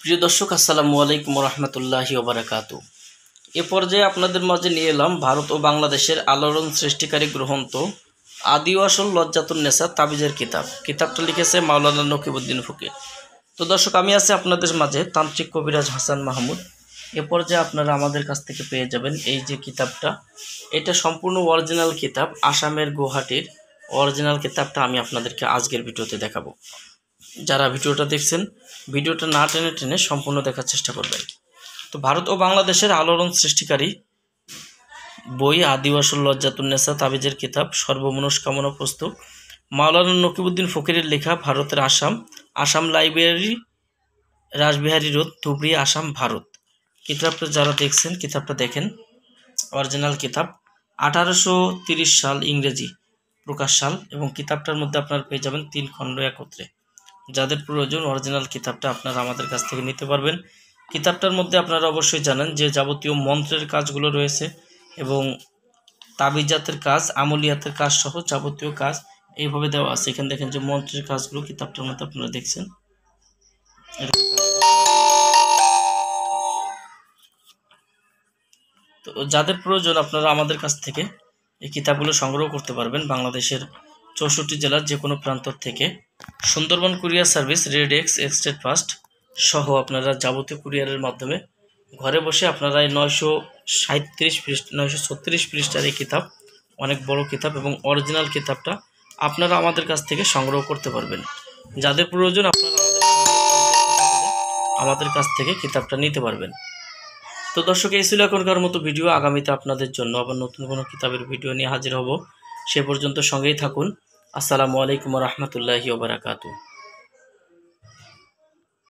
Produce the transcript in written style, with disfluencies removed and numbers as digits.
প্রিয় দর্শক, আসসালামু আলাইকুম রহমতুল্লাহি ওবারাকাতু। এ পর্যায়ে আপনাদের মাঝে নিয়ে এলাম ভারত ও বাংলাদেশের আলোড়ন সৃষ্টিকারী গ্রন্থ আদি ও আসল লজ্জাতুন্নেসা তাবিজের কিতাবটা লিখেছে মাওলানা নকিবউদ্দিন ফকির। তো দর্শক, আমি আছি আপনাদের মাঝে তান্ত্রিক কবিরাজ হাসান মাহমুদ। এ পর্যায়ে আপনারা আমাদের কাছ থেকে পেয়ে যাবেন এই যে কিতাবটা, এটা সম্পূর্ণ অরিজিনাল কিতাব, আসামের গুয়াহাটির অরিজিনাল কিতাবটা আমি আপনাদেরকে আজকের ভিডিওতে দেখাবো। যারা ভিডিওটা দেখছেন, ভিডিওটা না টেনে টেনে সম্পূর্ণ দেখার চেষ্টা করবেন। তো ভারত ও বাংলাদেশের আলোড়ন সৃষ্টিকারী বই আদি ও আসল লজ্জাতুন্নেসা তাবিজের কিতাব, সর্বমনস্কামনা পুস্তক, মাওলানা নকিবউদ্দিন ফকিরের লেখা, ভারতের আসাম লাইব্রেরি, রাসবিহারী রোড, ধুবড়ী, আসাম, ভারত। কিতাবটা যারা দেখছেন, কিতাবটা দেখেন, অরিজিনাল কিতাব, 1830 সাল ইংরেজি প্রকাশ সাল, এবং কিতাবটার মধ্যে আপনারা পেয়ে যাবেন 3 খণ্ড একত্রে। যাদের প্রয়োজন অরিজিনাল কিতাবটা আপনারা আমাদের কাছ থেকে নিতে পারবেন। কিতাবটার মধ্যে আপনারা অবশ্যই জানেন যে যাবতীয় মন্ত্রের কাজগুলো রয়েছে এবং তাবিজাতের কাজ, আমলিয়াতের কাজ সহ যাবতীয় কাজ এইভাবে দেওয়া আছে। এখানে দেখেন যে মন্ত্রের কাজগুলো কিতাবটার মধ্যে আপনারা দেখছেন। তো যাদের প্রয়োজন আপনারা আমাদের কাছ থেকে এই কিতাবগুলো সংগ্রহ করতে পারবেন বাংলাদেশের 64 জেলার যে কোনো প্রান্ত থেকে। Sundarban courier service, red X, এক্সটেট ফাস্ট সহ আপনারা যাবতীয় কুরিয়ারের মাধ্যমে ঘরে বসে আপনারা এই 936 পৃষ্ঠার এই কিতাব, অনেক বড় কিতাব এবং অরিজিনাল কিতাবটা আপনারা আমাদের কাছ থেকে সংগ্রহ করতে পারবেন। যাদের প্রয়োজন আপনারা আমাদের কাছ থেকে কিতাবটা নিতে পারবেন। তো দর্শক, এই ছিল এখনকার মতো ভিডিও। আগামীতে আপনাদের জন্য আবার নতুন কোনো কিতাবের ভিডিও নিয়ে হাজির হব। সে পর্যন্ত সঙ্গেই থাকুন। আসসালামু আলাইকুম রহমতুল্লাহি ওবারাকাতু।